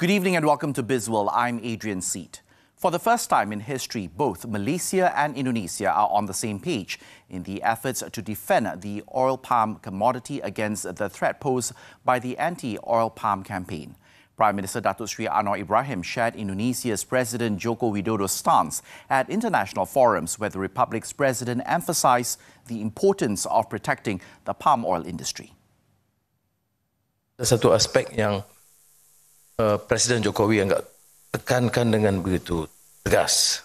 Good evening and welcome to Bizworld. I'm Adrian Seet. For the first time in history, both Malaysia and Indonesia are on the same page in the efforts to defend the oil palm commodity against the threat posed by the anti-oil palm campaign. Prime Minister Datuk Seri Anwar Ibrahim shared Indonesia's President Joko Widodo's stance at international forums where the Republic's president emphasized the importance of protecting the palm oil industry. Satu aspek yang Presiden Jokowi agak tekankan dengan begitu tegas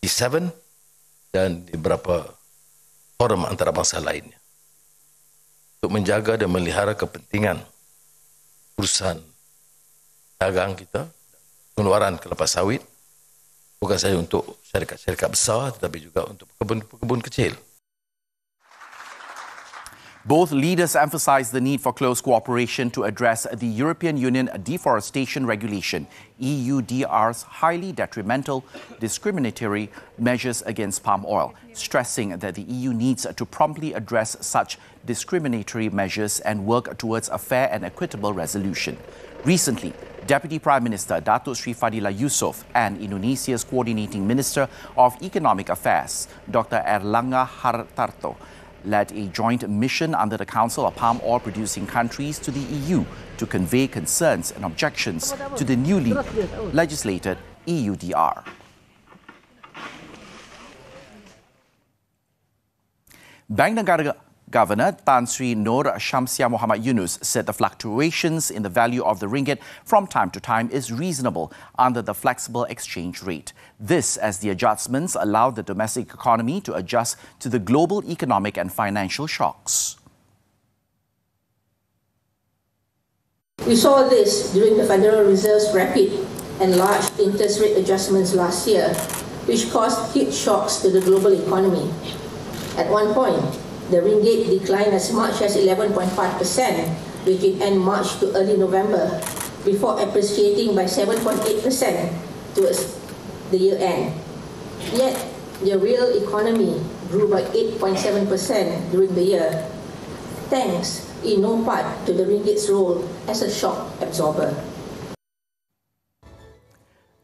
di G7 dan di beberapa forum antarabangsa lainnya untuk menjaga dan melihara kepentingan urusan dagang kita, pengeluaran kelapa sawit bukan sahaja untuk syarikat-syarikat besar tetapi juga untuk pekebun kecil. Both leaders emphasized the need for close cooperation to address the European Union Deforestation Regulation, EUDR's highly detrimental, discriminatory measures against palm oil, stressing that the EU needs to promptly address such discriminatory measures and work towards a fair and equitable resolution. Recently, Deputy Prime Minister Datuk Seri Fadillah Yusof and Indonesia's Coordinating Minister of Economic Affairs, Dr. Erlangga Hartarto, led a joint mission under the Council of Palm Oil Producing Countries to the EU to convey concerns and objections to the newly legislated EUDR. Bank Negara Governor Tan Sri Nur Shamsia Muhammad Yunus said the fluctuations in the value of the ringgit from time to time is reasonable under the flexible exchange rate. This as the adjustments allow the domestic economy to adjust to the global economic and financial shocks. We saw this during the Federal Reserve's rapid and large interest rate adjustments last year, which caused huge shocks to the global economy. At one point, the ringgit declined as much as 11.5% between end March to early November, before appreciating by 7.8% towards the year end. Yet, the real economy grew by 8.7% during the year, thanks in no part to the ringgit's role as a shock absorber.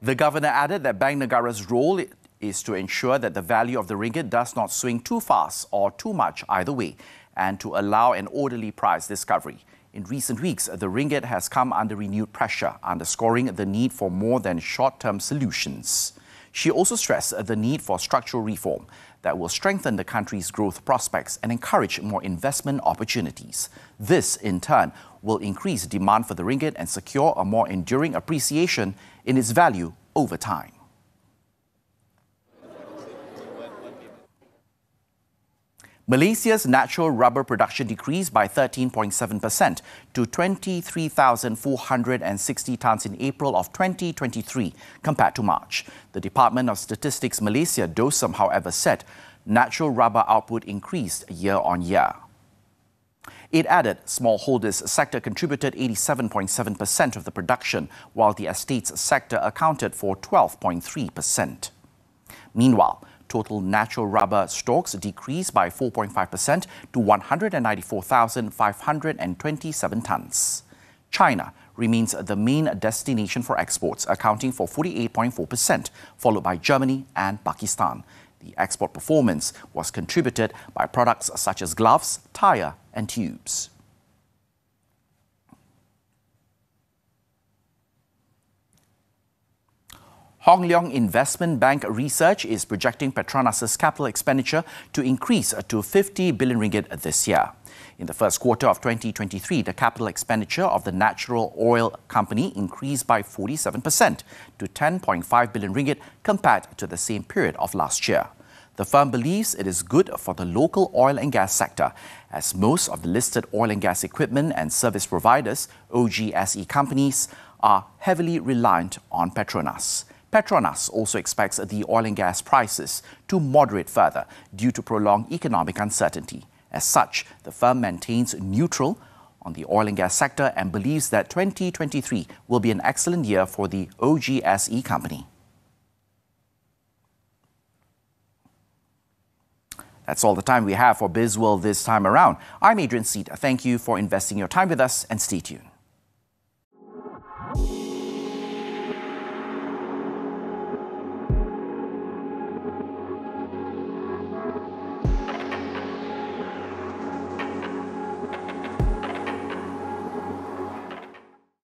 The governor added that Bank Negara's role is to ensure that the value of the ringgit does not swing too fast or too much either way, and to allow an orderly price discovery. In recent weeks, the ringgit has come under renewed pressure, underscoring the need for more than short-term solutions. She also stressed the need for structural reform that will strengthen the country's growth prospects and encourage more investment opportunities. This, in turn, will increase demand for the ringgit and secure a more enduring appreciation in its value over time. Malaysia's natural rubber production decreased by 13.7% to 23,460 tonnes in April of 2023 compared to March. The Department of Statistics Malaysia, DOSM, however, said natural rubber output increased year on year. It added smallholders sector contributed 87.7% of the production, while the estates sector accounted for 12.3%. Meanwhile, total natural rubber stocks decreased by 4.5% to 194,527 tonnes. China remains the main destination for exports, accounting for 48.4%, followed by Germany and Pakistan. The export performance was contributed by products such as gloves, tyre and tubes. Hong Leong Investment Bank Research is projecting Petronas' capital expenditure to increase to 50 billion ringgit this year. In the first quarter of 2023, the capital expenditure of the natural oil company increased by 47% to 10.5 billion ringgit compared to the same period of last year. The firm believes it is good for the local oil and gas sector, as most of the listed oil and gas equipment and service providers, OGSE companies, are heavily reliant on Petronas. Petronas also expects the oil and gas prices to moderate further due to prolonged economic uncertainty. As such, the firm maintains neutral on the oil and gas sector and believes that 2023 will be an excellent year for the OGSE company. That's all the time we have for Bizworld this time around. I'm Adrian Seet. Thank you for investing your time with us and stay tuned.